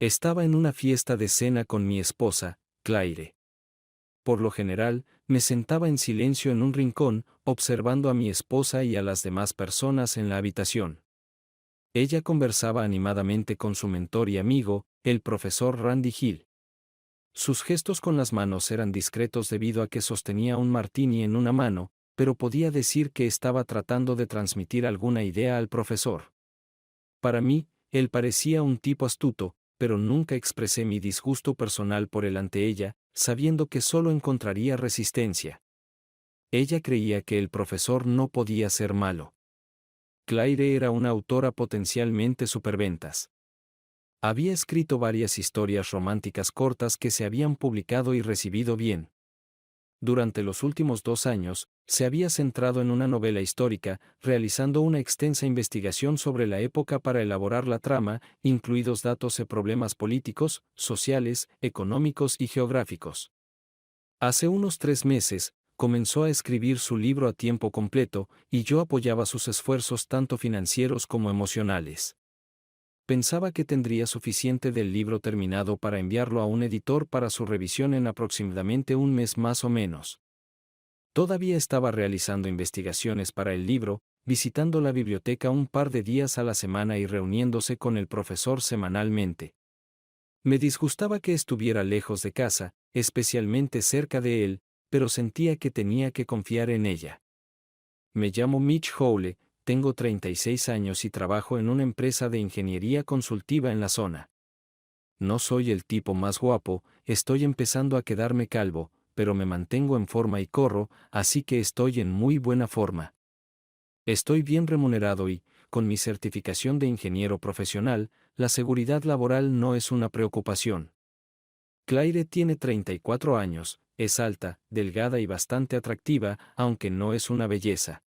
Estaba en una fiesta de cena con mi esposa, Claire. Por lo general, me sentaba en silencio en un rincón, observando a mi esposa y a las demás personas en la habitación. Ella conversaba animadamente con su mentor y amigo, el profesor Randy Hill. Sus gestos con las manos eran discretos debido a que sostenía un martini en una mano, pero podía decir que estaba tratando de transmitir alguna idea al profesor. Para mí, él parecía un tipo astuto, pero nunca expresé mi disgusto personal por él ante ella, sabiendo que solo encontraría resistencia. Ella creía que el profesor no podía ser malo. Claire era una autora potencialmente superventas. Había escrito varias historias románticas cortas que se habían publicado y recibido bien. Durante los últimos 2 años, se había centrado en una novela histórica, realizando una extensa investigación sobre la época para elaborar la trama, incluidos datos de problemas políticos, sociales, económicos y geográficos. Hace unos 3 meses, comenzó a escribir su libro a tiempo completo, y yo apoyaba sus esfuerzos tanto financieros como emocionales. Pensaba que tendría suficiente del libro terminado para enviarlo a un editor para su revisión en aproximadamente un mes más o menos. Todavía estaba realizando investigaciones para el libro, visitando la biblioteca un par de días a la semana y reuniéndose con el profesor semanalmente. Me disgustaba que estuviera lejos de casa, especialmente cerca de él, pero sentía que tenía que confiar en ella. Me llamo Mitch Howle, tengo 36 años y trabajo en una empresa de ingeniería consultiva en la zona. No soy el tipo más guapo, estoy empezando a quedarme calvo, pero me mantengo en forma y corro, así que estoy en muy buena forma. Estoy bien remunerado y, con mi certificación de ingeniero profesional, la seguridad laboral no es una preocupación. Claire tiene 34 años, es alta, delgada y bastante atractiva, aunque no es una belleza.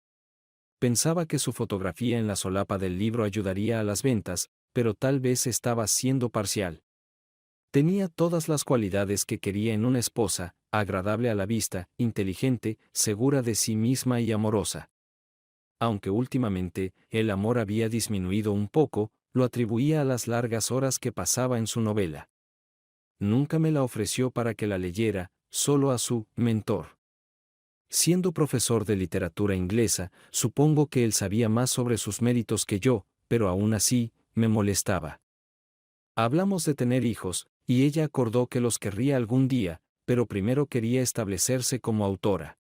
Pensaba que su fotografía en la solapa del libro ayudaría a las ventas, pero tal vez estaba siendo parcial. Tenía todas las cualidades que quería en una esposa, agradable a la vista, inteligente, segura de sí misma y amorosa. Aunque últimamente, el amor había disminuido un poco, lo atribuía a las largas horas que pasaba en su novela. Nunca me la ofreció para que la leyera, solo a su mentor. Siendo profesor de literatura inglesa, supongo que él sabía más sobre sus méritos que yo, pero aún así, me molestaba. Hablamos de tener hijos, y ella acordó que los querría algún día, pero primero quería establecerse como autora.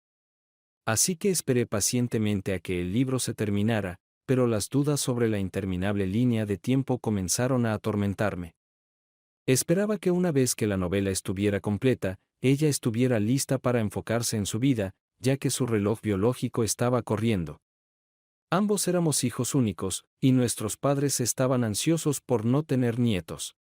Así que esperé pacientemente a que el libro se terminara, pero las dudas sobre la interminable línea de tiempo comenzaron a atormentarme. Esperaba que una vez que la novela estuviera completa, ella estuviera lista para enfocarse en su vida, ya que su reloj biológico estaba corriendo. Ambos éramos hijos únicos, y nuestros padres estaban ansiosos por no tener nietos.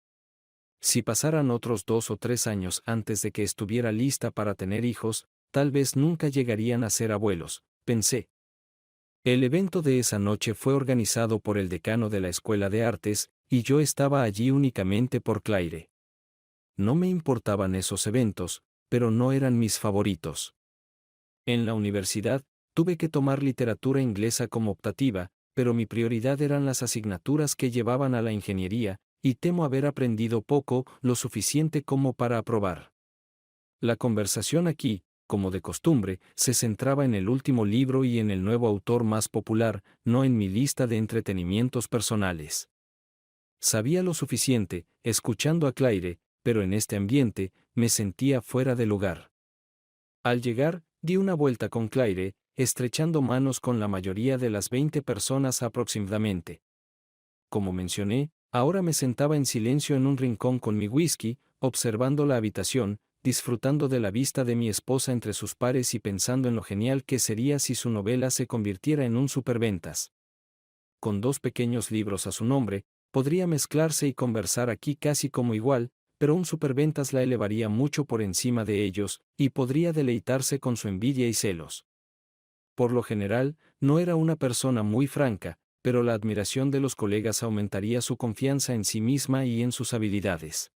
Si pasaran otros 2 o 3 años antes de que estuviera lista para tener hijos, tal vez nunca llegarían a ser abuelos, pensé. El evento de esa noche fue organizado por el decano de la Escuela de Artes, y yo estaba allí únicamente por Claire. No me importaban esos eventos, pero no eran mis favoritos. En la universidad, tuve que tomar literatura inglesa como optativa, pero mi prioridad eran las asignaturas que llevaban a la ingeniería, y temo haber aprendido poco, lo suficiente como para aprobar. La conversación aquí, como de costumbre, se centraba en el último libro y en el nuevo autor más popular, no en mi lista de entretenimientos personales. Sabía lo suficiente, escuchando a Claire, pero en este ambiente, me sentía fuera de lugar. Al llegar, di una vuelta con Claire, estrechando manos con la mayoría de las 20 personas aproximadamente. Como mencioné, ahora me sentaba en silencio en un rincón con mi whisky, observando la habitación, disfrutando de la vista de mi esposa entre sus pares y pensando en lo genial que sería si su novela se convirtiera en un superventas. Con 2 pequeños libros a su nombre, podría mezclarse y conversar aquí casi como igual, pero un superventas la elevaría mucho por encima de ellos, y podría deleitarse con su envidia y celos. Por lo general, no era una persona muy franca, pero la admiración de los colegas aumentaría su confianza en sí misma y en sus habilidades.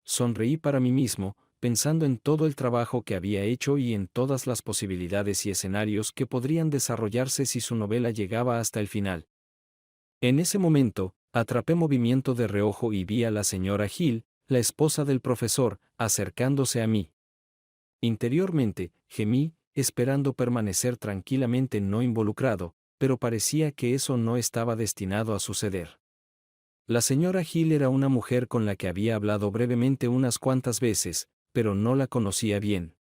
Sonreí para mí mismo, pensando en todo el trabajo que había hecho y en todas las posibilidades y escenarios que podrían desarrollarse si su novela llegaba hasta el final. En ese momento, Atrapé movimiento de reojo y vi a la señora Hill, la esposa del profesor, acercándose a mí. Interiormente, gemí, esperando permanecer tranquilamente no involucrado, pero parecía que eso no estaba destinado a suceder. La señora Hill era una mujer con la que había hablado brevemente unas cuantas veces, pero no la conocía bien.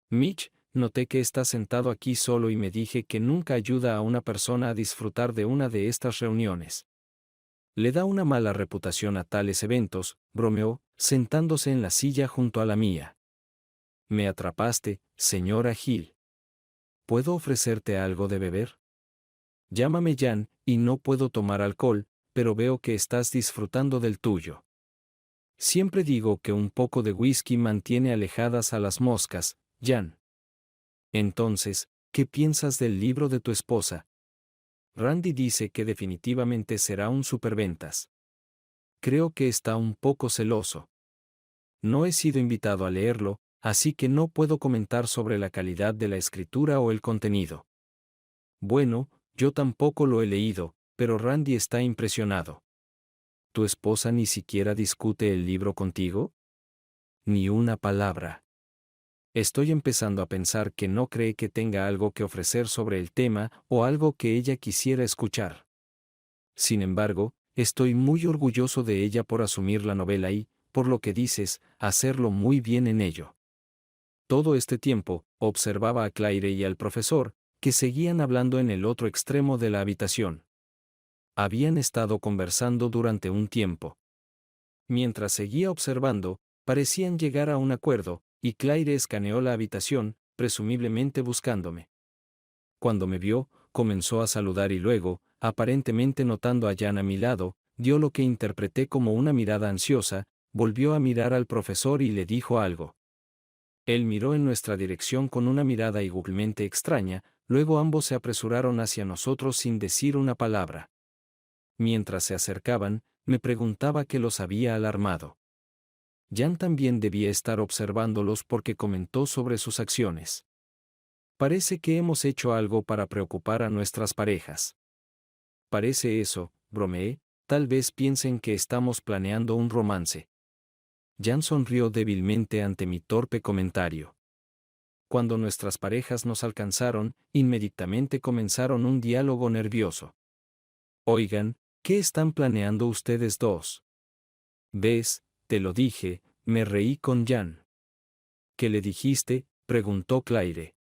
Mitch, noté que está sentado aquí solo y me dije que nunca ayuda a una persona a disfrutar de una de estas reuniones. Le da una mala reputación a tales eventos, bromeó, sentándose en la silla junto a la mía. Me atrapaste, señora Hill. ¿Puedo ofrecerte algo de beber? Llámame Jan, y no puedo tomar alcohol, pero veo que estás disfrutando del tuyo. Siempre digo que un poco de whisky mantiene alejadas a las moscas, Jan. Entonces, ¿qué piensas del libro de tu esposa? Randy dice que definitivamente será un superventas. Creo que está un poco celoso. No he sido invitado a leerlo, así que no puedo comentar sobre la calidad de la escritura o el contenido. Bueno, yo tampoco lo he leído, pero Randy está impresionado. ¿Tu esposa ni siquiera discute el libro contigo? Ni una palabra. Estoy empezando a pensar que no cree que tenga algo que ofrecer sobre el tema o algo que ella quisiera escuchar. Sin embargo, estoy muy orgulloso de ella por asumir la novela y, por lo que dices, hacerlo muy bien en ello. Todo este tiempo, observaba a Claire y al profesor, que seguían hablando en el otro extremo de la habitación. Habían estado conversando durante un tiempo. Mientras seguía observando, parecían llegar a un acuerdo, y Claire escaneó la habitación, presumiblemente buscándome. Cuando me vio, comenzó a saludar y luego, aparentemente notando a Jan a mi lado, dio lo que interpreté como una mirada ansiosa, volvió a mirar al profesor y le dijo algo. Él miró en nuestra dirección con una mirada igualmente extraña, luego ambos se apresuraron hacia nosotros sin decir una palabra. Mientras se acercaban, me preguntaba qué los había alarmado. Jan también debía estar observándolos porque comentó sobre sus acciones. Parece que hemos hecho algo para preocupar a nuestras parejas. Parece eso, bromeé, tal vez piensen que estamos planeando un romance. Jan sonrió débilmente ante mi torpe comentario. Cuando nuestras parejas nos alcanzaron, inmediatamente comenzaron un diálogo nervioso. Oigan, ¿qué están planeando ustedes dos? ¿Ves? Te lo dije, me reí con Jan. ¿Qué le dijiste? Preguntó Claire.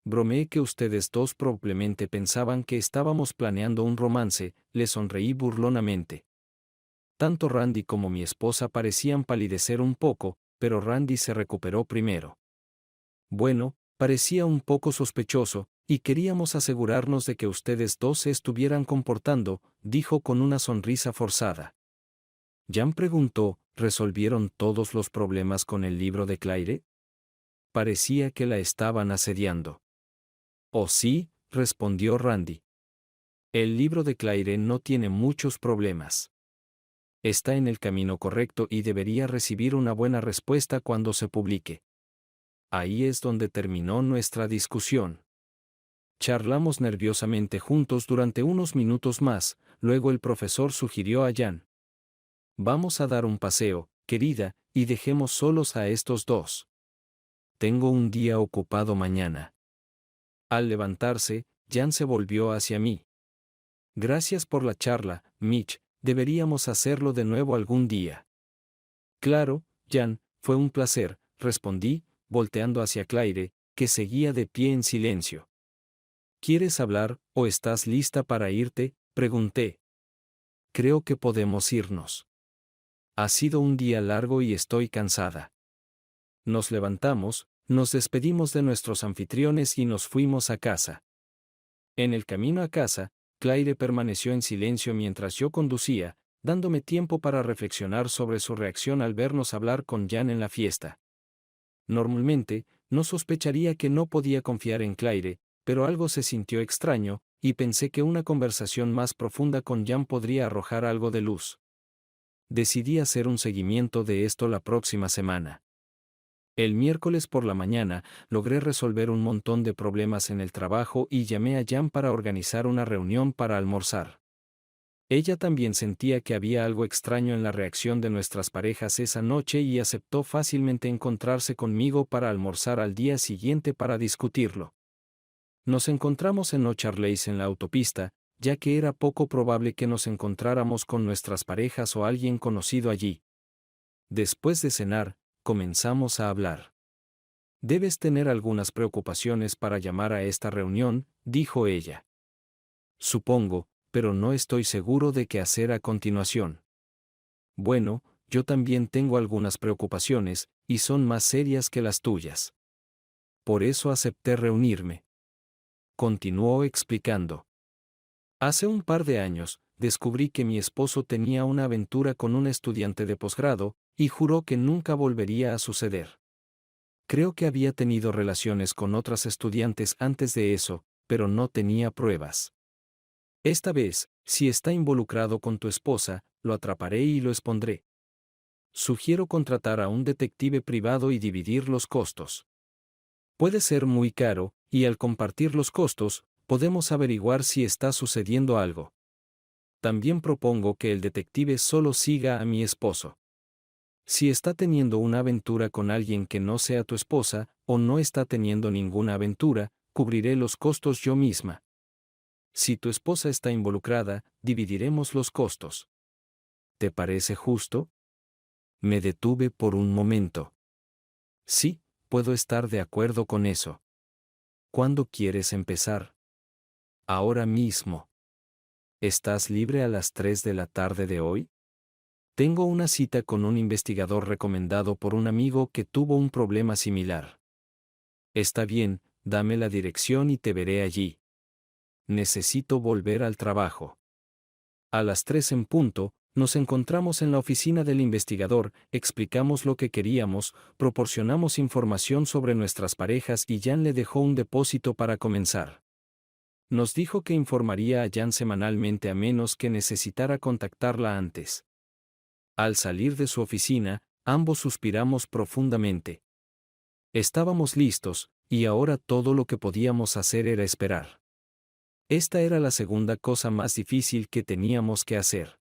Bromeé que ustedes dos probablemente pensaban que estábamos planeando un romance, le sonreí burlonamente. Tanto Randy como mi esposa parecían palidecer un poco, pero Randy se recuperó primero. Bueno, parecía un poco sospechoso, y queríamos asegurarnos de que ustedes dos se estuvieran comportando, dijo con una sonrisa forzada. Jan preguntó, ¿resolvieron todos los problemas con el libro de Claire? Parecía que la estaban asediando. Oh sí, respondió Randy. El libro de Claire no tiene muchos problemas. Está en el camino correcto y debería recibir una buena respuesta cuando se publique. Ahí es donde terminó nuestra discusión. Charlamos nerviosamente juntos durante unos minutos más, luego el profesor sugirió a Jan. Vamos a dar un paseo, querida, y dejemos solos a estos dos. Tengo un día ocupado mañana. Al levantarse, Jan se volvió hacia mí. Gracias por la charla, Mitch, deberíamos hacerlo de nuevo algún día. Claro, Jan, fue un placer, respondí, volteando hacia Claire, que seguía de pie en silencio. ¿Quieres hablar, o estás lista para irte? Pregunté. Creo que podemos irnos. Ha sido un día largo y estoy cansada. Nos levantamos, nos despedimos de nuestros anfitriones y nos fuimos a casa. En el camino a casa, Claire permaneció en silencio mientras yo conducía, dándome tiempo para reflexionar sobre su reacción al vernos hablar con Jan en la fiesta. Normalmente, no sospecharía que no podía confiar en Claire, pero algo se sintió extraño, y pensé que una conversación más profunda con Jan podría arrojar algo de luz. Decidí hacer un seguimiento de esto la próxima semana. El miércoles por la mañana, logré resolver un montón de problemas en el trabajo y llamé a Jan para organizar una reunión para almorzar. Ella también sentía que había algo extraño en la reacción de nuestras parejas esa noche y aceptó fácilmente encontrarse conmigo para almorzar al día siguiente para discutirlo. Nos encontramos en Ocharleis en la autopista, ya que era poco probable que nos encontráramos con nuestras parejas o alguien conocido allí. Después de cenar, comenzamos a hablar. Debes tener algunas preocupaciones para llamar a esta reunión, dijo ella. Supongo, pero no estoy seguro de qué hacer a continuación. Bueno, yo también tengo algunas preocupaciones, y son más serias que las tuyas. Por eso acepté reunirme. Continuó explicando. Hace un par de años, descubrí que mi esposo tenía una aventura con un estudiante de posgrado, y juró que nunca volvería a suceder. Creo que había tenido relaciones con otras estudiantes antes de eso, pero no tenía pruebas. Esta vez, si está involucrado con tu esposa, lo atraparé y lo expondré. Sugiero contratar a un detective privado y dividir los costos. Puede ser muy caro, y al compartir los costos, podemos averiguar si está sucediendo algo. También propongo que el detective solo siga a mi esposo. Si está teniendo una aventura con alguien que no sea tu esposa, o no está teniendo ninguna aventura, cubriré los costos yo misma. Si tu esposa está involucrada, dividiremos los costos. ¿Te parece justo? Me detuve por un momento. Sí, puedo estar de acuerdo con eso. ¿Cuándo quieres empezar? Ahora mismo. ¿Estás libre a las 3 de la tarde de hoy? Tengo una cita con un investigador recomendado por un amigo que tuvo un problema similar. Está bien, dame la dirección y te veré allí. Necesito volver al trabajo. A las 3 en punto, nos encontramos en la oficina del investigador, explicamos lo que queríamos, proporcionamos información sobre nuestras parejas y Jan le dejó un depósito para comenzar. Nos dijo que informaría a Jan semanalmente a menos que necesitara contactarla antes. Al salir de su oficina, ambos suspiramos profundamente. Estábamos listos, y ahora todo lo que podíamos hacer era esperar. Esta era la segunda cosa más difícil que teníamos que hacer.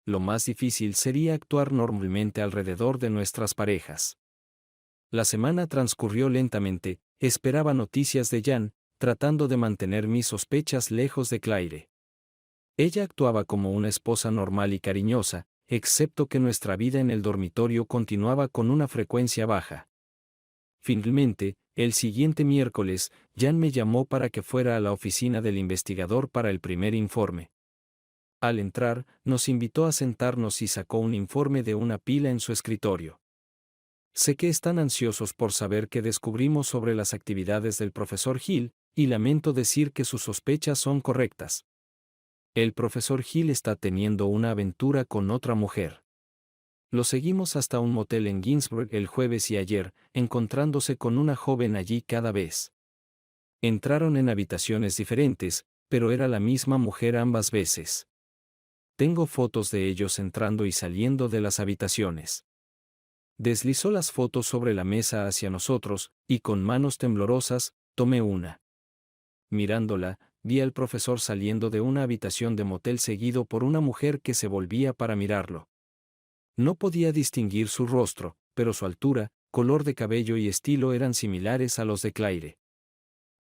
Lo más difícil sería actuar normalmente alrededor de nuestras parejas. La semana transcurrió lentamente, esperaba noticias de Jan, tratando de mantener mis sospechas lejos de Claire. Ella actuaba como una esposa normal y cariñosa, excepto que nuestra vida en el dormitorio continuaba con una frecuencia baja. Finalmente, el siguiente miércoles, Jan me llamó para que fuera a la oficina del investigador para el primer informe. Al entrar, nos invitó a sentarnos y sacó un informe de una pila en su escritorio. Sé que están ansiosos por saber qué descubrimos sobre las actividades del profesor Hill, y lamento decir que sus sospechas son correctas. El profesor Hill está teniendo una aventura con otra mujer. Lo seguimos hasta un motel en Ginsburg el jueves y ayer, encontrándose con una joven allí cada vez. Entraron en habitaciones diferentes, pero era la misma mujer ambas veces. Tengo fotos de ellos entrando y saliendo de las habitaciones. Deslizó las fotos sobre la mesa hacia nosotros, y con manos temblorosas, tomé una. Mirándola, vi al profesor saliendo de una habitación de motel seguido por una mujer que se volvía para mirarlo. No podía distinguir su rostro, pero su altura, color de cabello y estilo eran similares a los de Claire.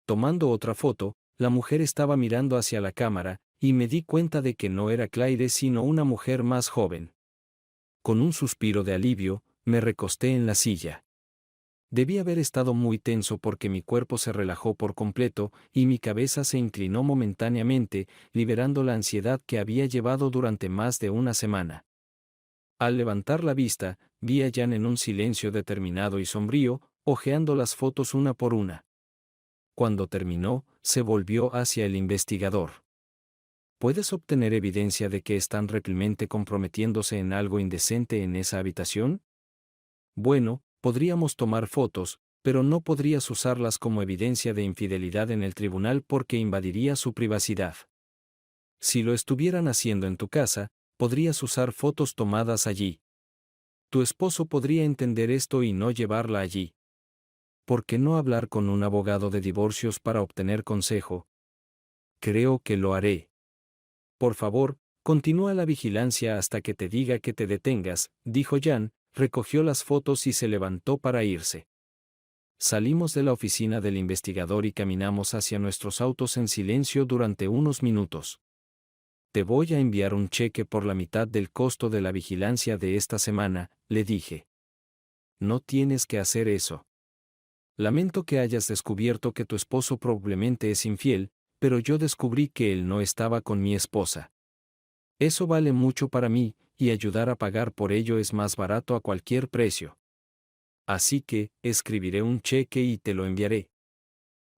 Tomando otra foto, la mujer estaba mirando hacia la cámara, y me di cuenta de que no era Claire sino una mujer más joven. Con un suspiro de alivio, me recosté en la silla. Debí haber estado muy tenso porque mi cuerpo se relajó por completo, y mi cabeza se inclinó momentáneamente, liberando la ansiedad que había llevado durante más de una semana. Al levantar la vista, vi a Jan en un silencio determinado y sombrío, hojeando las fotos una por una. Cuando terminó, se volvió hacia el investigador. ¿Puedes obtener evidencia de que están realmente comprometiéndose en algo indecente en esa habitación? Bueno, podríamos tomar fotos, pero no podrías usarlas como evidencia de infidelidad en el tribunal porque invadiría su privacidad. Si lo estuvieran haciendo en tu casa, podrías usar fotos tomadas allí. Tu esposo podría entender esto y no llevarla allí. ¿Por qué no hablar con un abogado de divorcios para obtener consejo? Creo que lo haré. Por favor, Continúa la vigilancia hasta que te diga que te detengas, dijo Jan, recogió las fotos y se levantó para irse. Salimos de la oficina del investigador y caminamos hacia nuestros autos en silencio durante unos minutos. Te voy a enviar un cheque por la mitad del costo de la vigilancia de esta semana, le dije. No tienes que hacer eso. Lamento que hayas descubierto que tu esposo probablemente es infiel, pero yo descubrí que él no estaba con mi esposa. Eso vale mucho para mí, y ayudar a pagar por ello es más barato a cualquier precio. Así que, escribiré un cheque y te lo enviaré.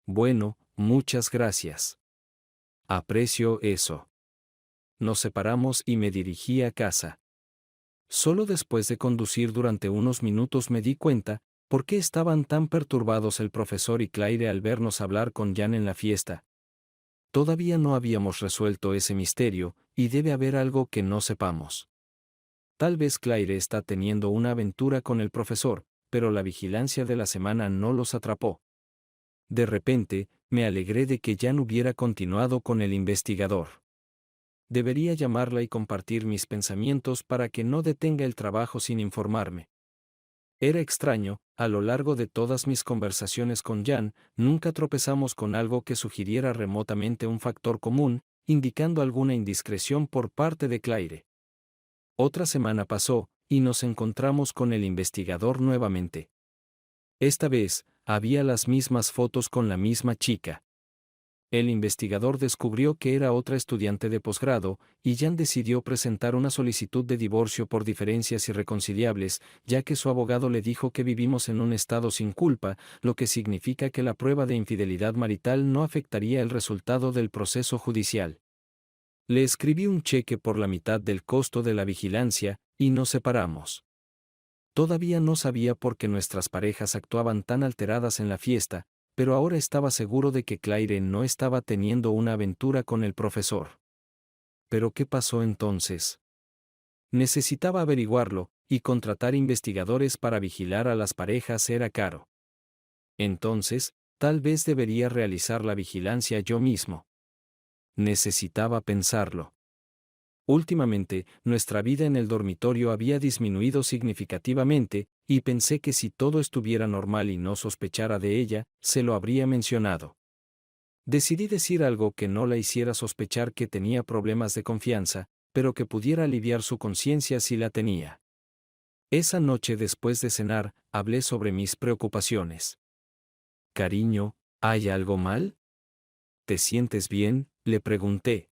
Bueno, muchas gracias. Aprecio eso. Nos separamos y me dirigí a casa. Solo después de conducir durante unos minutos me di cuenta, por qué estaban tan perturbados el profesor y Claire al vernos hablar con Jan en la fiesta. Todavía no habíamos resuelto ese misterio, y debe haber algo que no sepamos. Tal vez Claire está teniendo una aventura con el profesor, pero la vigilancia de la semana no los atrapó. De repente, me alegré de que Jan hubiera continuado con el investigador. Debería llamarla y compartir mis pensamientos para que no detenga el trabajo sin informarme. Era extraño, a lo largo de todas mis conversaciones con Jan, nunca tropezamos con algo que sugiriera remotamente un factor común, indicando alguna indiscreción por parte de Claire. Otra semana pasó, y nos encontramos con el investigador nuevamente. Esta vez, había las mismas fotos con la misma chica. El investigador descubrió que era otra estudiante de posgrado, y Jan decidió presentar una solicitud de divorcio por diferencias irreconciliables, ya que su abogado le dijo que vivimos en un estado sin culpa, lo que significa que la prueba de infidelidad marital no afectaría el resultado del proceso judicial. Le escribí un cheque por la mitad del costo de la vigilancia, y nos separamos. Todavía no sabía por qué nuestras parejas actuaban tan alteradas en la fiesta, pero ahora estaba seguro de que Claire no estaba teniendo una aventura con el profesor. ¿Pero qué pasó entonces? Necesitaba averiguarlo, y contratar investigadores para vigilar a las parejas era caro. Entonces, tal vez debería realizar la vigilancia yo mismo. Necesitaba pensarlo. Últimamente, nuestra vida en el dormitorio había disminuido significativamente, y pensé que si todo estuviera normal y no sospechara de ella, se lo habría mencionado. Decidí decir algo que no la hiciera sospechar que tenía problemas de confianza, pero que pudiera aliviar su conciencia si la tenía. Esa noche después de cenar, hablé sobre mis preocupaciones. Cariño, ¿hay algo mal? ¿Te sientes bien?, le pregunté.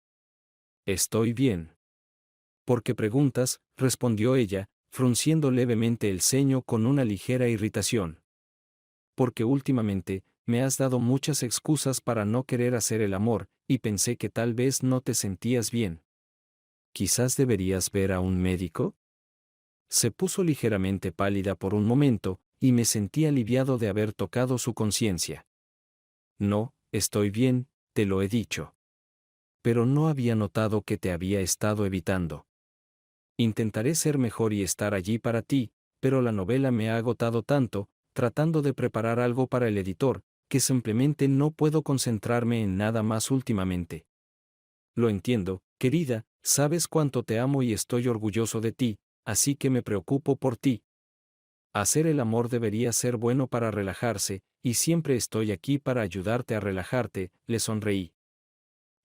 Estoy bien. ¿Por qué preguntas?, respondió ella, frunciendo levemente el ceño con una ligera irritación. Porque últimamente, me has dado muchas excusas para no querer hacer el amor, y pensé que tal vez no te sentías bien. ¿Quizás deberías ver a un médico? Se puso ligeramente pálida por un momento, y me sentí aliviado de haber tocado su conciencia. No, estoy bien, te lo he dicho. Pero no había notado que te había estado evitando. Intentaré ser mejor y estar allí para ti, pero la novela me ha agotado tanto, tratando de preparar algo para el editor, que simplemente no puedo concentrarme en nada más últimamente. Lo entiendo, querida, sabes cuánto te amo y estoy orgulloso de ti, así que me preocupo por ti. Hacer el amor debería ser bueno para relajarse, y siempre estoy aquí para ayudarte a relajarte, le sonreí.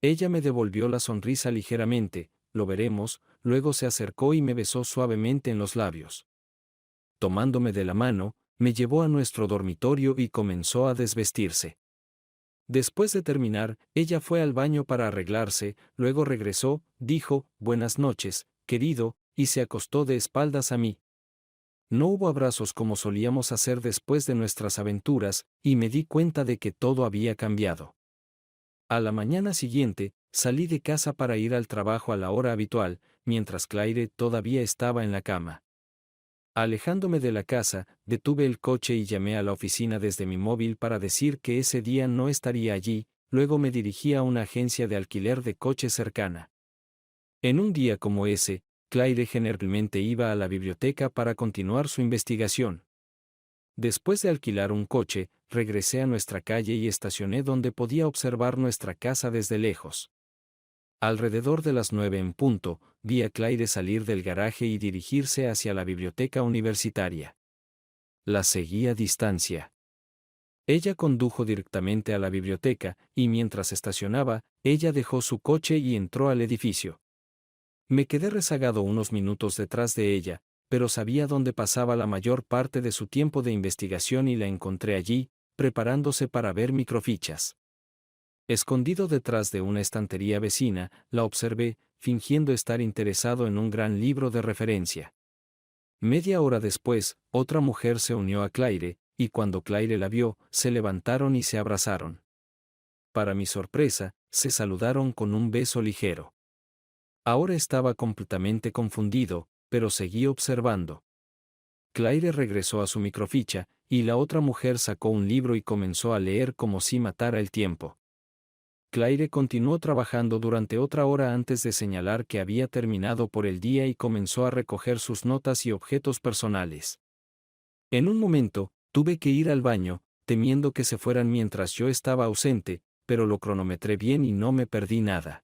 Ella me devolvió la sonrisa ligeramente, lo veremos, luego se acercó y me besó suavemente en los labios. Tomándome de la mano, me llevó a nuestro dormitorio y comenzó a desvestirse. Después de terminar, ella fue al baño para arreglarse, luego regresó, dijo, «Buenas noches, querido», y se acostó de espaldas a mí. No hubo abrazos como solíamos hacer después de nuestras aventuras, y me di cuenta de que todo había cambiado. A la mañana siguiente, salí de casa para ir al trabajo a la hora habitual, mientras Claire todavía estaba en la cama. Alejándome de la casa, detuve el coche y llamé a la oficina desde mi móvil para decir que ese día no estaría allí, luego me dirigí a una agencia de alquiler de coches cercana. En un día como ese, Claire generalmente iba a la biblioteca para continuar su investigación. Después de alquilar un coche, regresé a nuestra calle y estacioné donde podía observar nuestra casa desde lejos. Alrededor de las 9 en punto, vi a Claire salir del garaje y dirigirse hacia la biblioteca universitaria. La seguí a distancia. Ella condujo directamente a la biblioteca, y mientras estacionaba, ella dejó su coche y entró al edificio. Me quedé rezagado unos minutos detrás de ella, pero sabía dónde pasaba la mayor parte de su tiempo de investigación y la encontré allí, preparándose para ver microfichas. Escondido detrás de una estantería vecina, la observé, fingiendo estar interesado en un gran libro de referencia. Media hora después, otra mujer se unió a Claire, y cuando Claire la vio, se levantaron y se abrazaron. Para mi sorpresa, se saludaron con un beso ligero. Ahora estaba completamente confundido, pero seguí observando. Claire regresó a su microficha, y la otra mujer sacó un libro y comenzó a leer como si matara el tiempo. Claire continuó trabajando durante otra hora antes de señalar que había terminado por el día y comenzó a recoger sus notas y objetos personales. En un momento, tuve que ir al baño, temiendo que se fueran mientras yo estaba ausente, pero lo cronometré bien y no me perdí nada.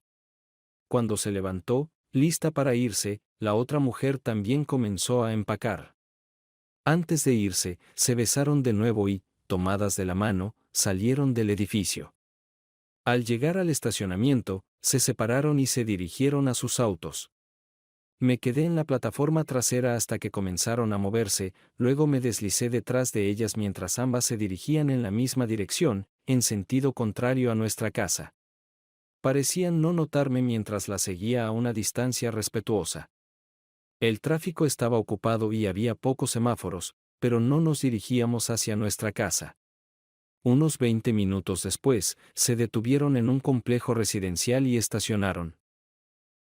Cuando se levantó, lista para irse, la otra mujer también comenzó a empacar. Antes de irse, se besaron de nuevo y, tomadas de la mano, salieron del edificio. Al llegar al estacionamiento, se separaron y se dirigieron a sus autos. Me quedé en la plataforma trasera hasta que comenzaron a moverse, luego me deslicé detrás de ellas mientras ambas se dirigían en la misma dirección, en sentido contrario a nuestra casa. Parecían no notarme mientras la seguía a una distancia respetuosa. El tráfico estaba ocupado y había pocos semáforos, pero no nos dirigíamos hacia nuestra casa. Unos 20 minutos después, se detuvieron en un complejo residencial y estacionaron.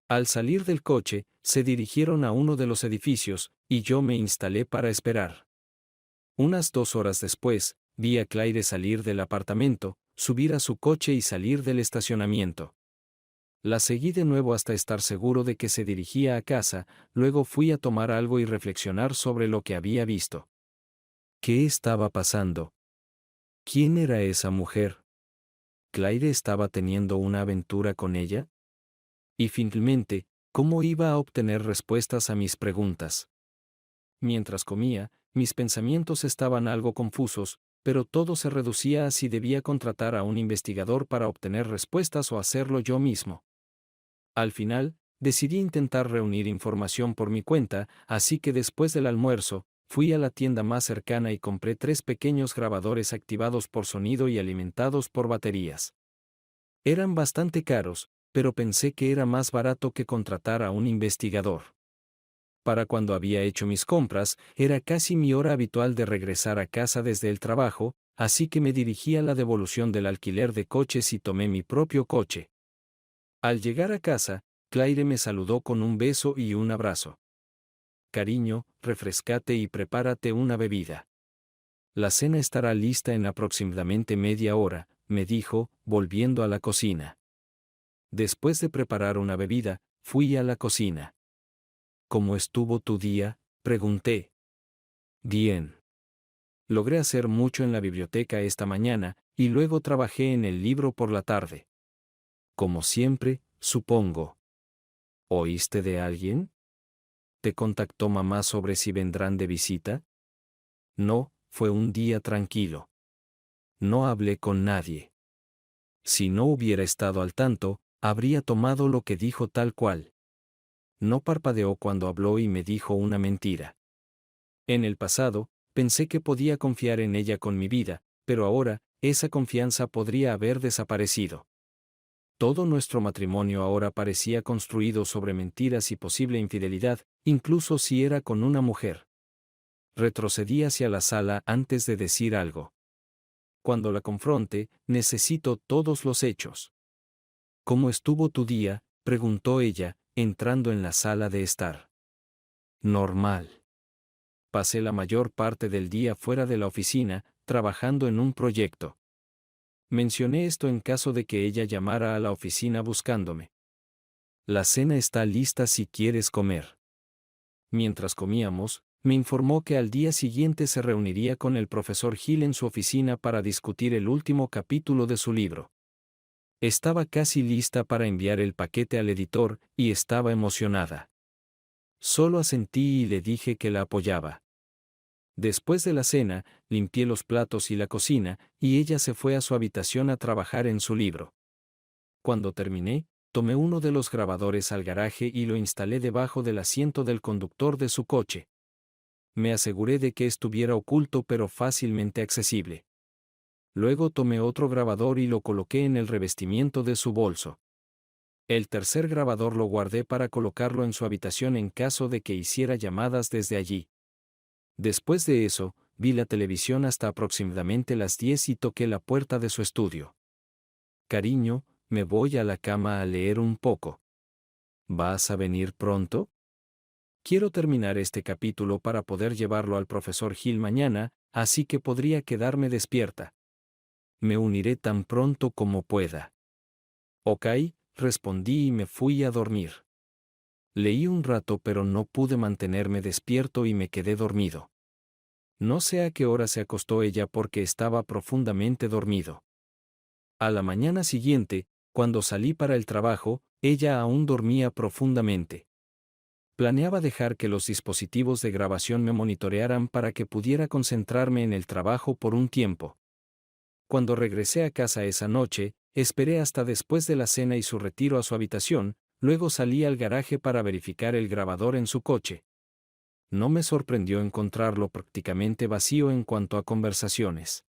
Al salir del coche, se dirigieron a uno de los edificios, y yo me instalé para esperar. Unas 2 horas después, vi a Claire salir del apartamento, subir a su coche y salir del estacionamiento. La seguí de nuevo hasta estar seguro de que se dirigía a casa, luego fui a tomar algo y reflexionar sobre lo que había visto. ¿Qué estaba pasando? ¿Quién era esa mujer? ¿Claire estaba teniendo una aventura con ella? Y finalmente, ¿cómo iba a obtener respuestas a mis preguntas? Mientras comía, mis pensamientos estaban algo confusos, pero todo se reducía a si debía contratar a un investigador para obtener respuestas o hacerlo yo mismo. Al final, decidí intentar reunir información por mi cuenta, así que después del almuerzo, fui a la tienda más cercana y compré 3 pequeños grabadores activados por sonido y alimentados por baterías. Eran bastante caros, pero pensé que era más barato que contratar a un investigador. Para cuando había hecho mis compras, era casi mi hora habitual de regresar a casa desde el trabajo, así que me dirigí a la devolución del alquiler de coches y tomé mi propio coche. Al llegar a casa, Claire me saludó con un beso y un abrazo. Cariño, refrescate y prepárate una bebida. La cena estará lista en aproximadamente media hora, me dijo, volviendo a la cocina. Después de preparar una bebida, fui a la cocina. ¿Cómo estuvo tu día?, pregunté. Bien. Logré hacer mucho en la biblioteca esta mañana, y luego trabajé en el libro por la tarde. Como siempre, supongo. ¿Oíste de alguien? ¿Te contactó mamá sobre si vendrán de visita? No, fue un día tranquilo. No hablé con nadie. Si no hubiera estado al tanto, habría tomado lo que dijo tal cual. No parpadeó cuando habló y me dijo una mentira. En el pasado, pensé que podía confiar en ella con mi vida, pero ahora, esa confianza podría haber desaparecido. Todo nuestro matrimonio ahora parecía construido sobre mentiras y posible infidelidad, incluso si era con una mujer. Retrocedí hacia la sala antes de decir algo. Cuando la confronte, necesito todos los hechos. ¿Cómo estuvo tu día?, preguntó ella, entrando en la sala de estar. Normal. Pasé la mayor parte del día fuera de la oficina, trabajando en un proyecto. Mencioné esto en caso de que ella llamara a la oficina buscándome. La cena está lista si quieres comer. Mientras comíamos, me informó que al día siguiente se reuniría con el profesor Hill en su oficina para discutir el último capítulo de su libro. Estaba casi lista para enviar el paquete al editor, y estaba emocionada. Solo asentí y le dije que la apoyaba. Después de la cena, limpié los platos y la cocina, y ella se fue a su habitación a trabajar en su libro. Cuando terminé, tomé uno de los grabadores al garaje y lo instalé debajo del asiento del conductor de su coche. Me aseguré de que estuviera oculto pero fácilmente accesible. Luego tomé otro grabador y lo coloqué en el revestimiento de su bolso. El tercer grabador lo guardé para colocarlo en su habitación en caso de que hiciera llamadas desde allí. Después de eso, vi la televisión hasta aproximadamente las 10 y toqué la puerta de su estudio. Cariño, me voy a la cama a leer un poco. ¿Vas a venir pronto? Quiero terminar este capítulo para poder llevarlo al profesor Hill mañana, así que podría quedarme despierta. Me uniré tan pronto como pueda. Ok, respondí y me fui a dormir. Leí un rato pero no pude mantenerme despierto y me quedé dormido. No sé a qué hora se acostó ella porque estaba profundamente dormido. A la mañana siguiente, cuando salí para el trabajo, ella aún dormía profundamente. Planeaba dejar que los dispositivos de grabación me monitorearan para que pudiera concentrarme en el trabajo por un tiempo. Cuando regresé a casa esa noche, esperé hasta después de la cena y su retiro a su habitación, luego salí al garaje para verificar el grabador en su coche. No me sorprendió encontrarlo prácticamente vacío en cuanto a conversaciones.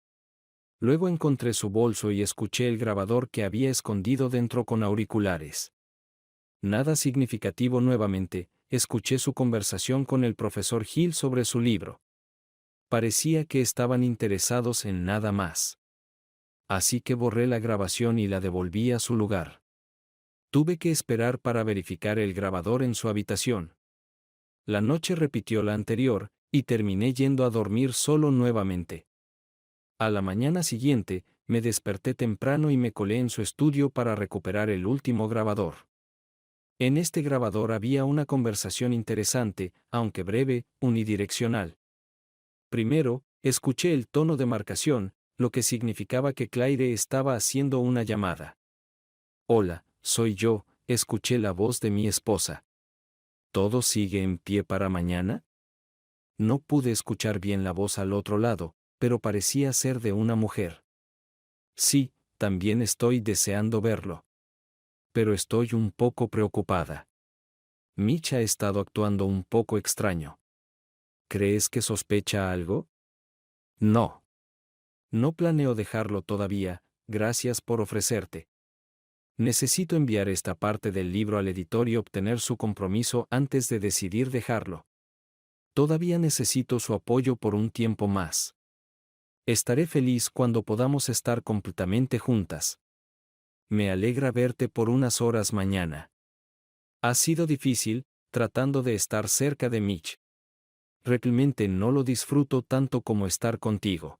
Luego encontré su bolso y escuché el grabador que había escondido dentro con auriculares. Nada significativo nuevamente, escuché su conversación con el profesor Hill sobre su libro. Parecía que estaban interesados en nada más. Así que borré la grabación y la devolví a su lugar. Tuve que esperar para verificar el grabador en su habitación. La noche repitió la anterior, y terminé yendo a dormir solo nuevamente. A la mañana siguiente, me desperté temprano y me colé en su estudio para recuperar el último grabador. En este grabador había una conversación interesante, aunque breve, unidireccional. Primero, escuché el tono de marcación, lo que significaba que Claire estaba haciendo una llamada. Hola, soy yo, escuché la voz de mi esposa. ¿Todo sigue en pie para mañana? No pude escuchar bien la voz al otro lado, pero parecía ser de una mujer. Sí, también estoy deseando verlo. Pero estoy un poco preocupada. Mitch ha estado actuando un poco extraño. ¿Crees que sospecha algo? No. No planeo dejarlo todavía, gracias por ofrecerte. Necesito enviar esta parte del libro al editor y obtener su compromiso antes de decidir dejarlo. Todavía necesito su apoyo por un tiempo más. Estaré feliz cuando podamos estar completamente juntas. Me alegra verte por unas horas mañana. Ha sido difícil, tratando de estar cerca de Mitch. Realmente no lo disfruto tanto como estar contigo.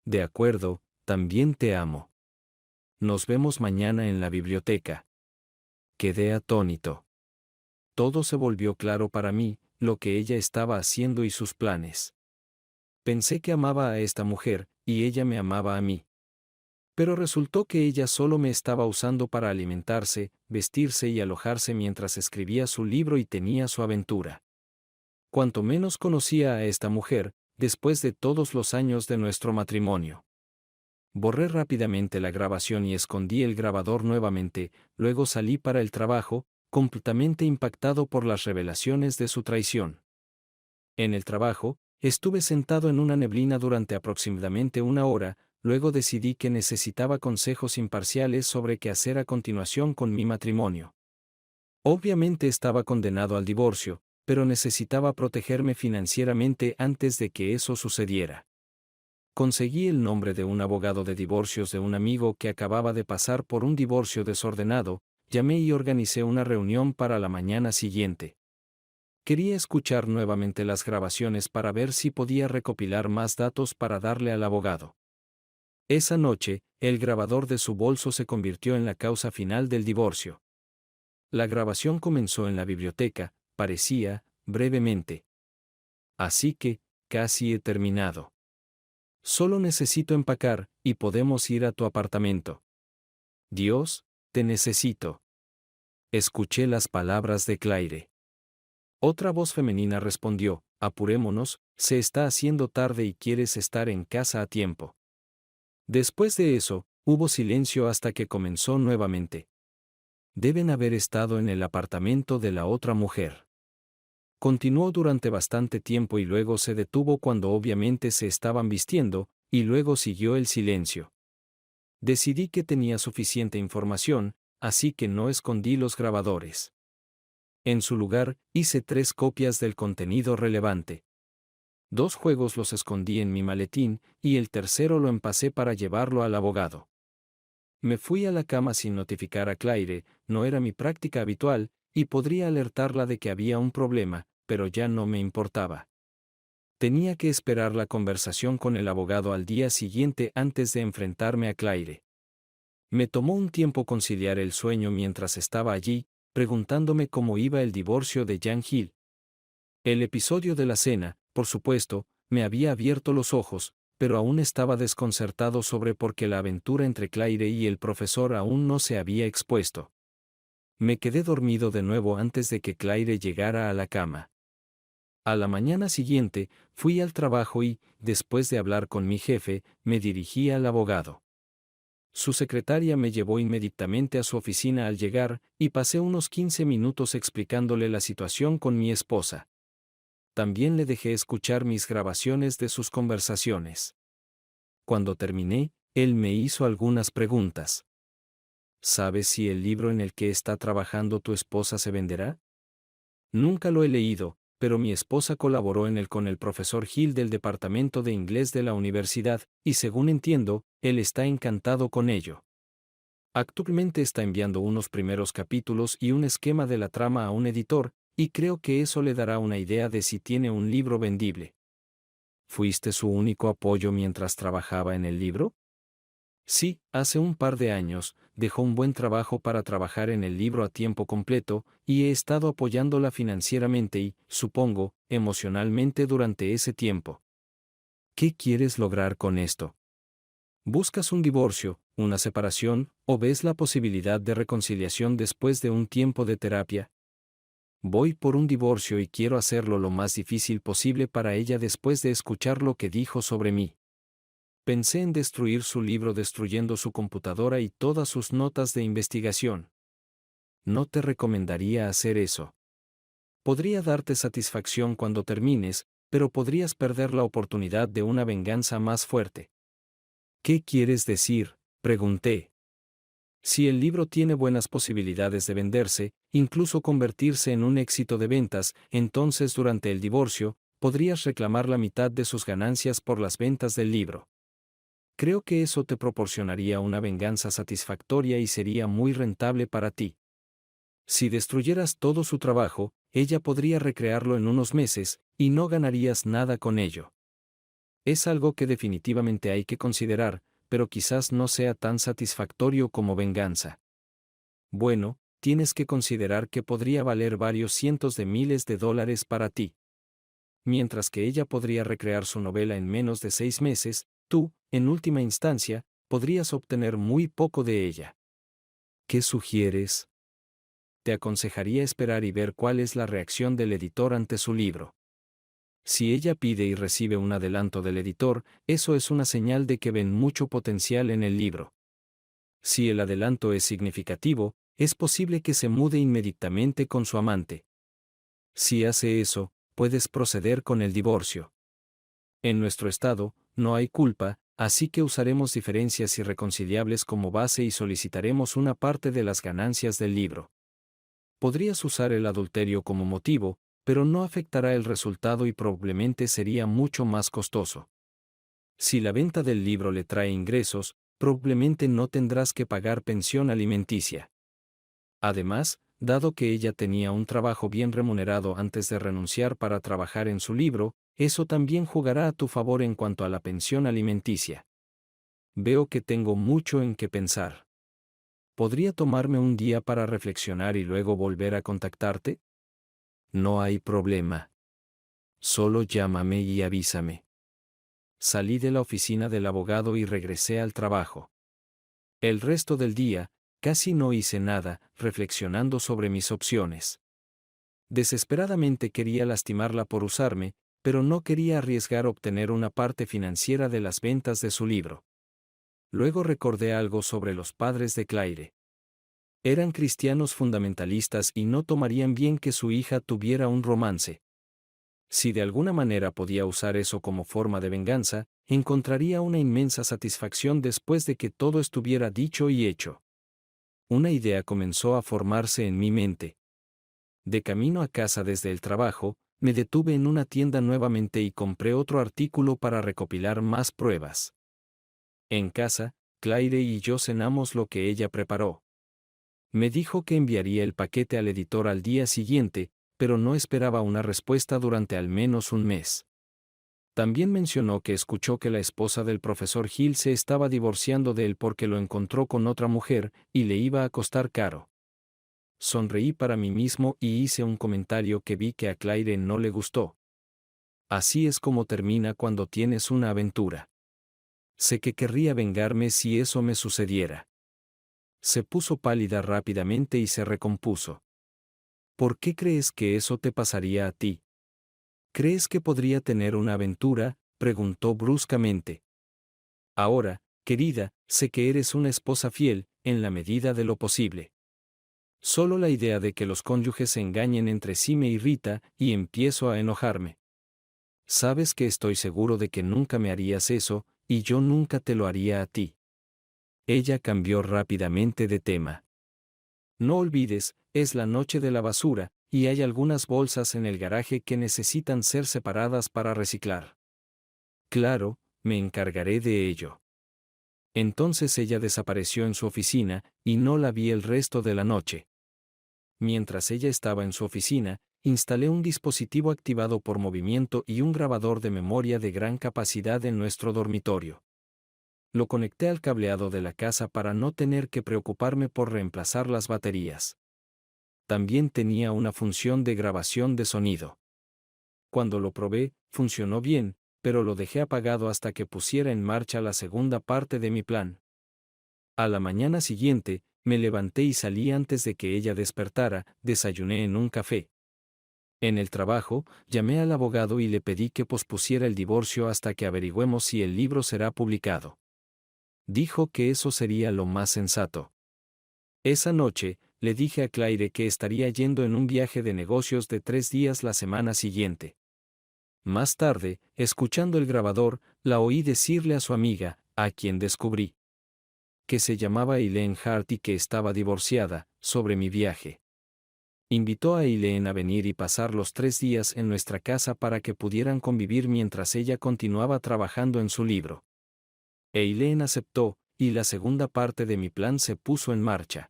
De acuerdo, también te amo. Nos vemos mañana en la biblioteca. Quedé atónito. Todo se volvió claro para mí, lo que ella estaba haciendo y sus planes. Pensé que amaba a esta mujer, y ella me amaba a mí. Pero resultó que ella solo me estaba usando para alimentarse, vestirse y alojarse mientras escribía su libro y tenía su aventura. Cuanto menos conocía a esta mujer, después de todos los años de nuestro matrimonio. Borré rápidamente la grabación y escondí el grabador nuevamente, luego salí para el trabajo, completamente impactado por las revelaciones de su traición. En el trabajo, estuve sentado en una neblina durante aproximadamente una hora, luego decidí que necesitaba consejos imparciales sobre qué hacer a continuación con mi matrimonio. Obviamente estaba condenado al divorcio, pero necesitaba protegerme financieramente antes de que eso sucediera. Conseguí el nombre de un abogado de divorcios de un amigo que acababa de pasar por un divorcio desordenado, llamé y organicé una reunión para la mañana siguiente. Quería escuchar nuevamente las grabaciones para ver si podía recopilar más datos para darle al abogado. Esa noche, el grabador de su bolso se convirtió en la causa final del divorcio. La grabación comenzó en la biblioteca, parecía, brevemente. Así que, casi he terminado. Solo necesito empacar, y podemos ir a tu apartamento. Dios, te necesito. Escuché las palabras de Claire. Otra voz femenina respondió, apurémonos, se está haciendo tarde y quieres estar en casa a tiempo. Después de eso, hubo silencio hasta que comenzó nuevamente. Deben haber estado en el apartamento de la otra mujer. Continuó durante bastante tiempo y luego se detuvo cuando obviamente se estaban vistiendo, y luego siguió el silencio. Decidí que tenía suficiente información, así que no escondí los grabadores. En su lugar, hice 3 copias del contenido relevante. 2 juegos los escondí en mi maletín, y el tercero lo empacé para llevarlo al abogado. Me fui a la cama sin notificar a Claire, no era mi práctica habitual, y podría alertarla de que había un problema, pero ya no me importaba. Tenía que esperar la conversación con el abogado al día siguiente antes de enfrentarme a Claire. Me tomó un tiempo conciliar el sueño mientras estaba allí, preguntándome cómo iba el divorcio de Jan Hill. El episodio de la cena, por supuesto, me había abierto los ojos, pero aún estaba desconcertado sobre por qué la aventura entre Claire y el profesor aún no se había expuesto. Me quedé dormido de nuevo antes de que Claire llegara a la cama. A la mañana siguiente, fui al trabajo y, después de hablar con mi jefe, me dirigí al abogado. Su secretaria me llevó inmediatamente a su oficina al llegar, y pasé unos 15 minutos explicándole la situación con mi esposa. También le dejé escuchar mis grabaciones de sus conversaciones. Cuando terminé, él me hizo algunas preguntas. ¿Sabes si el libro en el que está trabajando tu esposa se venderá? Nunca lo he leído, pero mi esposa colaboró en él con el profesor Hill del departamento de inglés de la universidad, y según entiendo, él está encantado con ello. Actualmente está enviando unos primeros capítulos y un esquema de la trama a un editor, y creo que eso le dará una idea de si tiene un libro vendible. ¿Fuiste su único apoyo mientras trabajaba en el libro? Sí, hace un par de años, dejó un buen trabajo para trabajar en el libro a tiempo completo, y he estado apoyándola financieramente y, supongo, emocionalmente durante ese tiempo. ¿Qué quieres lograr con esto? ¿Buscas un divorcio, una separación, o ves la posibilidad de reconciliación después de un tiempo de terapia? Voy por un divorcio y quiero hacerlo lo más difícil posible para ella después de escuchar lo que dijo sobre mí. Pensé en destruir su libro destruyendo su computadora y todas sus notas de investigación. No te recomendaría hacer eso. Podría darte satisfacción cuando termines, pero podrías perder la oportunidad de una venganza más fuerte. ¿Qué quieres decir?, pregunté. Si el libro tiene buenas posibilidades de venderse, incluso convertirse en un éxito de ventas, entonces durante el divorcio, podrías reclamar la mitad de sus ganancias por las ventas del libro. Creo que eso te proporcionaría una venganza satisfactoria y sería muy rentable para ti. Si destruyeras todo su trabajo, ella podría recrearlo en unos meses, y no ganarías nada con ello. Es algo que definitivamente hay que considerar, pero quizás no sea tan satisfactorio como venganza. Bueno, tienes que considerar que podría valer varios cientos de miles de dólares para ti. Mientras que ella podría recrear su novela en menos de 6 meses, tú, en última instancia, podrías obtener muy poco de ella. ¿Qué sugieres? Te aconsejaría esperar y ver cuál es la reacción del editor ante su libro. Si ella pide y recibe un adelanto del editor, eso es una señal de que ven mucho potencial en el libro. Si el adelanto es significativo, es posible que se mude inmediatamente con su amante. Si hace eso, puedes proceder con el divorcio. En nuestro estado, no hay culpa, así que usaremos diferencias irreconciliables como base y solicitaremos una parte de las ganancias del libro. Podrías usar el adulterio como motivo, pero no afectará el resultado y probablemente sería mucho más costoso. Si la venta del libro le trae ingresos, probablemente no tendrás que pagar pensión alimenticia. Además, dado que ella tenía un trabajo bien remunerado antes de renunciar para trabajar en su libro, eso también jugará a tu favor en cuanto a la pensión alimenticia. Veo que tengo mucho en qué pensar. ¿Podría tomarme un día para reflexionar y luego volver a contactarte? No hay problema. Solo llámame y avísame. Salí de la oficina del abogado y regresé al trabajo. El resto del día, Casi no hice nada, reflexionando sobre mis opciones. Desesperadamente quería lastimarla por usarme, pero no quería arriesgar obtener una parte financiera de las ventas de su libro. Luego recordé algo sobre los padres de Claire. Eran cristianos fundamentalistas y no tomarían bien que su hija tuviera un romance. Si de alguna manera podía usar eso como forma de venganza, encontraría una inmensa satisfacción después de que todo estuviera dicho y hecho. Una idea comenzó a formarse en mi mente. De camino a casa desde el trabajo, me detuve en una tienda nuevamente y compré otro artículo para recopilar más pruebas. En casa, Claire y yo cenamos lo que ella preparó. Me dijo que enviaría el paquete al editor al día siguiente, pero no esperaba una respuesta durante al menos un mes. También mencionó que escuchó que la esposa del profesor Hill se estaba divorciando de él porque lo encontró con otra mujer y le iba a costar caro. Sonreí para mí mismo y hice un comentario que vi que a Claire no le gustó. Así es como termina cuando tienes una aventura. Sé que querría vengarme si eso me sucediera. Se puso pálida rápidamente y se recompuso. ¿Por qué crees que eso te pasaría a ti? ¿Crees que podría tener una aventura?, preguntó bruscamente. Ahora, querida, sé que eres una esposa fiel, en la medida de lo posible. Solo la idea de que los cónyuges se engañen entre sí me irrita, y empiezo a enojarme. Sabes que estoy seguro de que nunca me harías eso, y yo nunca te lo haría a ti. Ella cambió rápidamente de tema. No olvides, es la noche de la basura, y hay algunas bolsas en el garaje que necesitan ser separadas para reciclar. Claro, me encargaré de ello. Entonces ella desapareció en su oficina, y no la vi el resto de la noche. Mientras ella estaba en su oficina, instalé un dispositivo activado por movimiento y un grabador de memoria de gran capacidad en nuestro dormitorio. Lo conecté al cableado de la casa para no tener que preocuparme por reemplazar las baterías. También tenía una función de grabación de sonido. Cuando lo probé, funcionó bien, pero lo dejé apagado hasta que pusiera en marcha la segunda parte de mi plan. A la mañana siguiente, me levanté y salí antes de que ella despertara, desayuné en un café. En el trabajo, llamé al abogado y le pedí que pospusiera el divorcio hasta que averigüemos si el libro será publicado. Dijo que eso sería lo más sensato. Esa noche, le dije a Claire que estaría yendo en un viaje de negocios de 3 días la semana siguiente. Más tarde, escuchando el grabador, la oí decirle a su amiga, a quien descubrí que se llamaba Eileen Hart y que estaba divorciada, sobre mi viaje. Invitó a Eileen a venir y pasar los 3 días en nuestra casa para que pudieran convivir mientras ella continuaba trabajando en su libro. Eileen aceptó, y la segunda parte de mi plan se puso en marcha.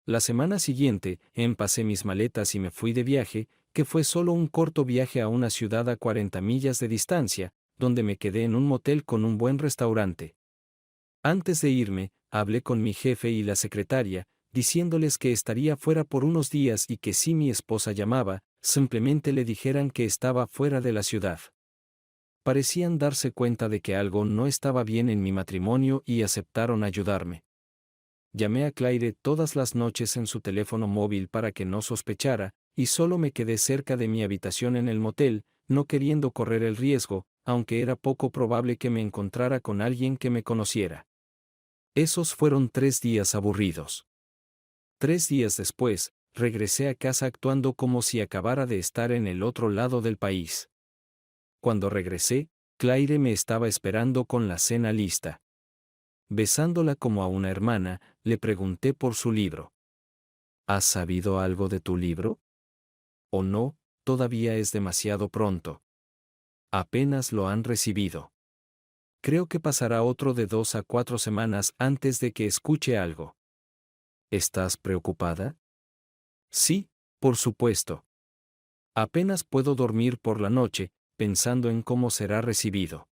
La semana siguiente, empacé mis maletas y me fui de viaje, que fue solo un corto viaje a una ciudad a 40 millas de distancia, donde me quedé en un motel con un buen restaurante. Antes de irme, hablé con mi jefe y la secretaria, diciéndoles que estaría fuera por unos días y que si mi esposa llamaba, simplemente le dijeran que estaba fuera de la ciudad. Parecían darse cuenta de que algo no estaba bien en mi matrimonio y aceptaron ayudarme. Llamé a Claire todas las noches en su teléfono móvil para que no sospechara, y solo me quedé cerca de mi habitación en el motel, no queriendo correr el riesgo, aunque era poco probable que me encontrara con alguien que me conociera. Esos fueron 3 días aburridos. 3 días después, regresé a casa actuando como si acabara de estar en el otro lado del país. Cuando regresé, Claire me estaba esperando con la cena lista. Besándola como a una hermana, le pregunté por su libro. ¿Has sabido algo de tu libro? ¿O no, todavía es demasiado pronto? Apenas lo han recibido. Creo que pasará otro de 2 a 4 semanas antes de que escuche algo. ¿Estás preocupada? Sí, por supuesto. Apenas puedo dormir por la noche, pensando en cómo será recibido.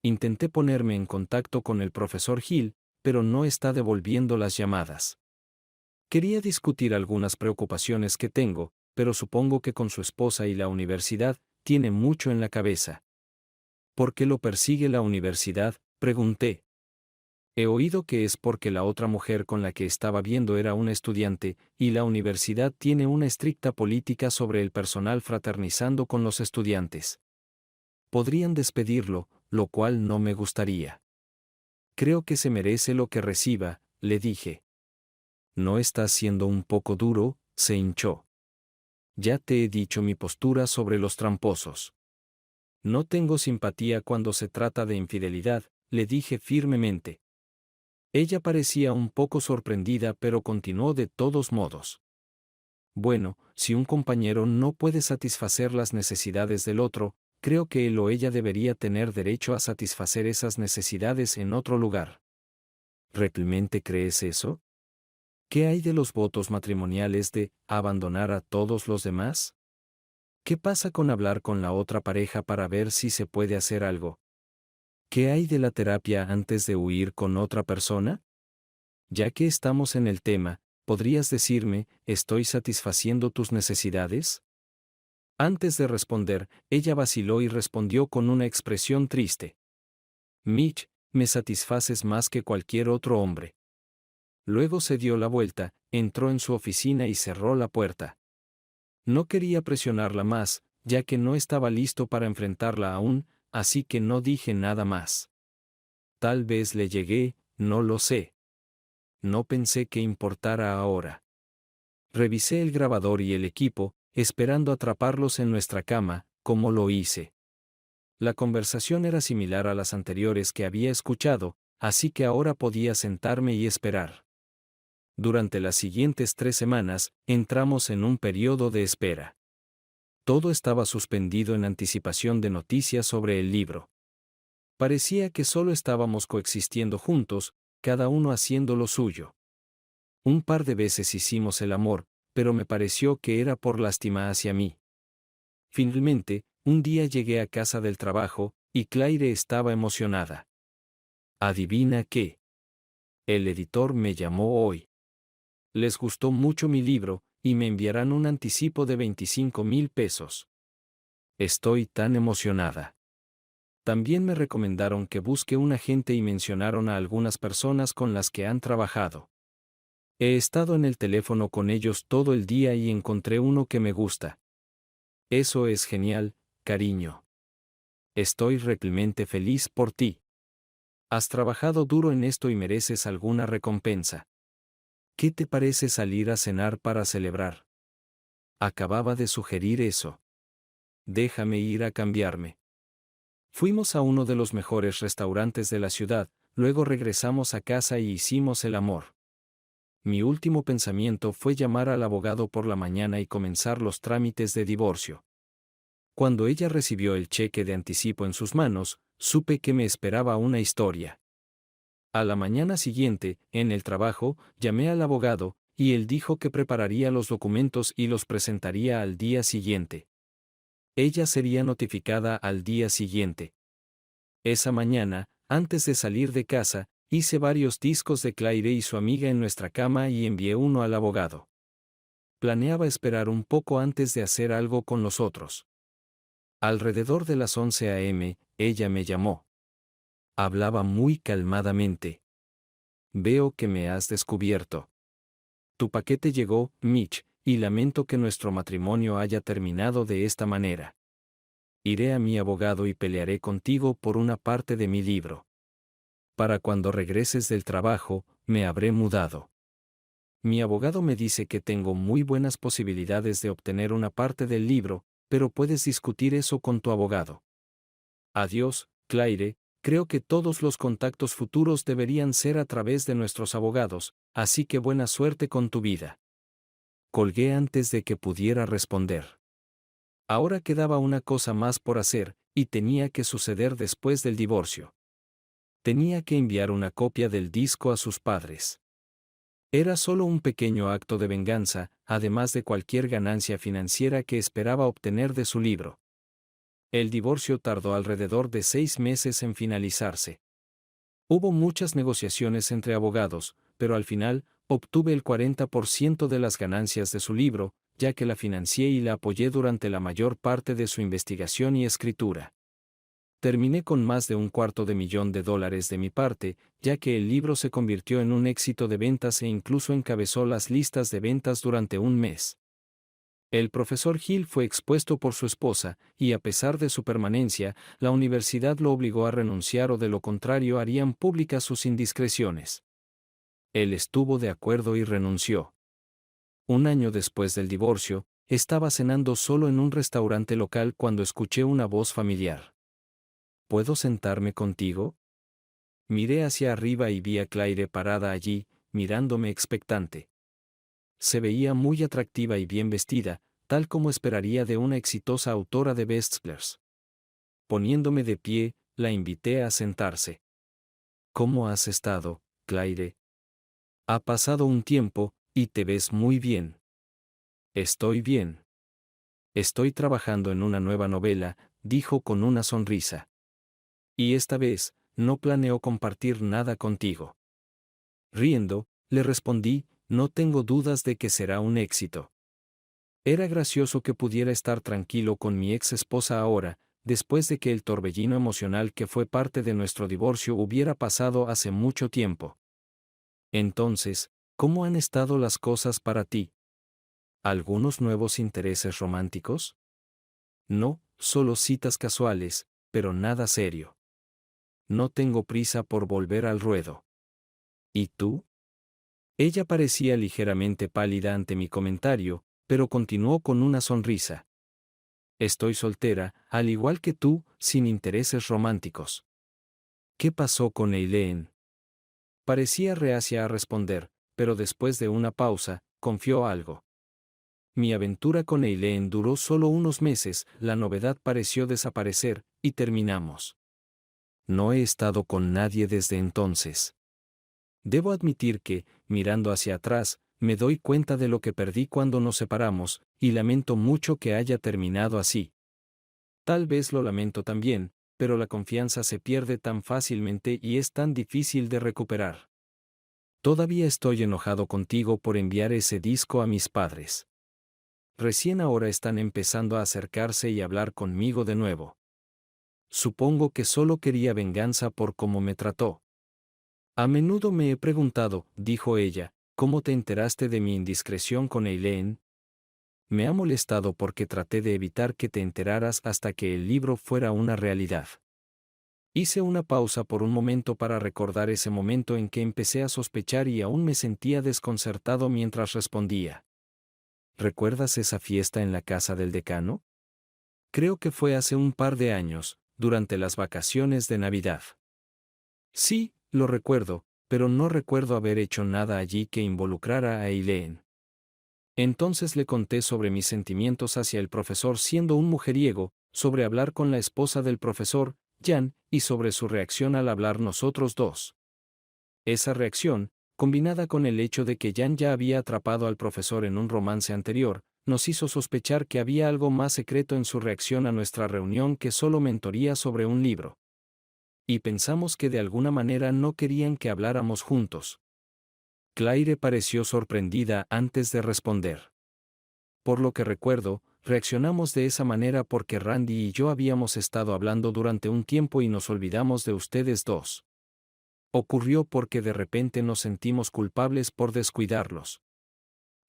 Intenté ponerme en contacto con el profesor Hill, pero no está devolviendo las llamadas. Quería discutir algunas preocupaciones que tengo, pero supongo que con su esposa y la universidad, tiene mucho en la cabeza. ¿Por qué lo persigue la universidad?, pregunté. He oído que es porque la otra mujer con la que estaba viendo era una estudiante, y la universidad tiene una estricta política sobre el personal fraternizando con los estudiantes. Podrían despedirlo, lo cual no me gustaría. Creo que se merece lo que reciba, le dije. No estás siendo un poco duro, se hinchó. Ya te he dicho mi postura sobre los tramposos. No tengo simpatía cuando se trata de infidelidad, le dije firmemente. Ella parecía un poco sorprendida pero continuó de todos modos. Bueno, si un compañero no puede satisfacer las necesidades del otro, creo que él o ella debería tener derecho a satisfacer esas necesidades en otro lugar. ¿Realmente crees eso? ¿Qué hay de los votos matrimoniales de abandonar a todos los demás? ¿Qué pasa con hablar con la otra pareja para ver si se puede hacer algo? ¿Qué hay de la terapia antes de huir con otra persona? Ya que estamos en el tema, ¿podrías decirme, ¿estoy satisfaciendo tus necesidades? Antes de responder, ella vaciló y respondió con una expresión triste. Mitch, me satisfaces más que cualquier otro hombre. Luego se dio la vuelta, entró en su oficina y cerró la puerta. No quería presionarla más, ya que no estaba listo para enfrentarla aún, así que no dije nada más. Tal vez le llegué, no lo sé. No pensé que importara ahora. Revisé el grabador y el equipo, esperando atraparlos en nuestra cama, como lo hice. La conversación era similar a las anteriores que había escuchado, así que ahora podía sentarme y esperar. Durante las siguientes 3 semanas, entramos en un periodo de espera. Todo estaba suspendido en anticipación de noticias sobre el libro. Parecía que solo estábamos coexistiendo juntos, cada uno haciendo lo suyo. Un par de veces hicimos el amor, pero me pareció que era por lástima hacia mí. Finalmente, un día llegué a casa del trabajo, y Claire estaba emocionada. ¿Adivina qué? El editor me llamó hoy. Les gustó mucho mi libro, y me enviarán un anticipo de 25,000 pesos. Estoy tan emocionada. También me recomendaron que busque un agente y mencionaron a algunas personas con las que han trabajado. He estado en el teléfono con ellos todo el día y encontré uno que me gusta. Eso es genial, cariño. Estoy realmente feliz por ti. Has trabajado duro en esto y mereces alguna recompensa. ¿Qué te parece salir a cenar para celebrar? Acababa de sugerir eso. Déjame ir a cambiarme. Fuimos a uno de los mejores restaurantes de la ciudad, luego regresamos a casa y hicimos el amor. Mi último pensamiento fue llamar al abogado por la mañana y comenzar los trámites de divorcio. Cuando ella recibió el cheque de anticipo en sus manos, supe que me esperaba una historia. A la mañana siguiente, en el trabajo, llamé al abogado, y él dijo que prepararía los documentos y los presentaría al día siguiente. Ella sería notificada al día siguiente. Esa mañana, antes de salir de casa, hice varios discos de Claire y su amiga en nuestra cama y envié uno al abogado. Planeaba esperar un poco antes de hacer algo con los otros. Alrededor de las 11 a.m., ella me llamó. Hablaba muy calmadamente. Veo que me has descubierto. Tu paquete llegó, Mitch, y lamento que nuestro matrimonio haya terminado de esta manera. Iré a mi abogado y pelearé contigo por una parte de mi libro. Para cuando regreses del trabajo, me habré mudado. Mi abogado me dice que tengo muy buenas posibilidades de obtener una parte del libro, pero puedes discutir eso con tu abogado. Adiós, Claire, creo que todos los contactos futuros deberían ser a través de nuestros abogados, así que buena suerte con tu vida. Colgué antes de que pudiera responder. Ahora quedaba una cosa más por hacer, y tenía que suceder después del divorcio. Tenía que enviar una copia del disco a sus padres. Era solo un pequeño acto de venganza, además de cualquier ganancia financiera que esperaba obtener de su libro. El divorcio tardó alrededor de 6 meses en finalizarse. Hubo muchas negociaciones entre abogados, pero al final, obtuve el 40% de las ganancias de su libro, ya que la financié y la apoyé durante la mayor parte de su investigación y escritura. terminé con más de $250,000 de mi parte, ya que el libro se convirtió en un éxito de ventas e incluso encabezó las listas de ventas durante un mes. El profesor Hill fue expuesto por su esposa, y a pesar de su permanencia, la universidad lo obligó a renunciar o de lo contrario harían públicas sus indiscreciones. Él estuvo de acuerdo y renunció. Un año después del divorcio, estaba cenando solo en un restaurante local cuando escuché una voz familiar. ¿Puedo sentarme contigo? Miré hacia arriba y vi a Claire parada allí, mirándome expectante. Se veía muy atractiva y bien vestida, tal como esperaría de una exitosa autora de bestsellers. Poniéndome de pie, la invité a sentarse. ¿Cómo has estado, Claire? Ha pasado un tiempo, y te ves muy bien. Estoy bien. Estoy trabajando en una nueva novela, dijo con una sonrisa. Y esta vez, no planeo compartir nada contigo. Riendo, le respondí, no tengo dudas de que será un éxito. Era gracioso que pudiera estar tranquilo con mi ex esposa ahora, después de que el torbellino emocional que fue parte de nuestro divorcio hubiera pasado hace mucho tiempo. Entonces, ¿cómo han estado las cosas para ti? ¿Algunos nuevos intereses románticos? No, solo citas casuales, pero nada serio. No tengo prisa por volver al ruedo. ¿Y tú? Ella parecía ligeramente pálida ante mi comentario, pero continuó con una sonrisa. Estoy soltera, al igual que tú, sin intereses románticos. ¿Qué pasó con Eileen? Parecía reacia a responder, pero después de una pausa, confió algo. Mi aventura con Eileen duró solo unos meses, la novedad pareció desaparecer, y terminamos. No he estado con nadie desde entonces. Debo admitir que, mirando hacia atrás, me doy cuenta de lo que perdí cuando nos separamos, y lamento mucho que haya terminado así. Tal vez lo lamento también, pero la confianza se pierde tan fácilmente y es tan difícil de recuperar. Todavía estoy enojado contigo por enviar ese disco a mis padres. Recién ahora están empezando a acercarse y hablar conmigo de nuevo. Supongo que solo quería venganza por cómo me trató. A menudo me he preguntado, dijo ella, ¿cómo te enteraste de mi indiscreción con Eileen? Me ha molestado porque traté de evitar que te enteraras hasta que el libro fuera una realidad. Hice una pausa por un momento para recordar ese momento en que empecé a sospechar y aún me sentía desconcertado mientras respondía. ¿Recuerdas esa fiesta en la casa del decano? Creo que fue hace un par de años, durante las vacaciones de Navidad. Sí, lo recuerdo, pero no recuerdo haber hecho nada allí que involucrara a Eileen. Entonces le conté sobre mis sentimientos hacia el profesor siendo un mujeriego, sobre hablar con la esposa del profesor, Jan, y sobre su reacción al hablar nosotros dos. Esa reacción, combinada con el hecho de que Jan ya había atrapado al profesor en un romance anterior, nos hizo sospechar que había algo más secreto en su reacción a nuestra reunión que solo mentoría sobre un libro. Y pensamos que de alguna manera no querían que habláramos juntos. Claire pareció sorprendida antes de responder. Por lo que recuerdo, reaccionamos de esa manera porque Randy y yo habíamos estado hablando durante un tiempo y nos olvidamos de ustedes dos. Ocurrió porque de repente nos sentimos culpables por descuidarlos.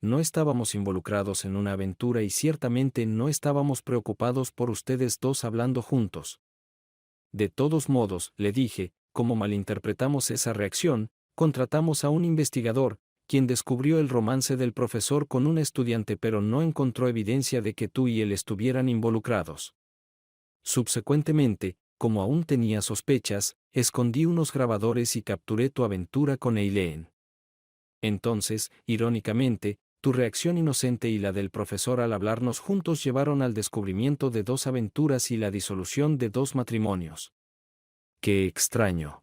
No estábamos involucrados en una aventura y ciertamente no estábamos preocupados por ustedes dos hablando juntos. De todos modos, le dije, como malinterpretamos esa reacción, contratamos a un investigador, quien descubrió el romance del profesor con un estudiante pero no encontró evidencia de que tú y él estuvieran involucrados. Subsecuentemente, como aún tenía sospechas, escondí unos grabadores y capturé tu aventura con Eileen. Entonces, irónicamente, tu reacción inocente y la del profesor al hablarnos juntos llevaron al descubrimiento de dos aventuras y la disolución de dos matrimonios. ¡Qué extraño!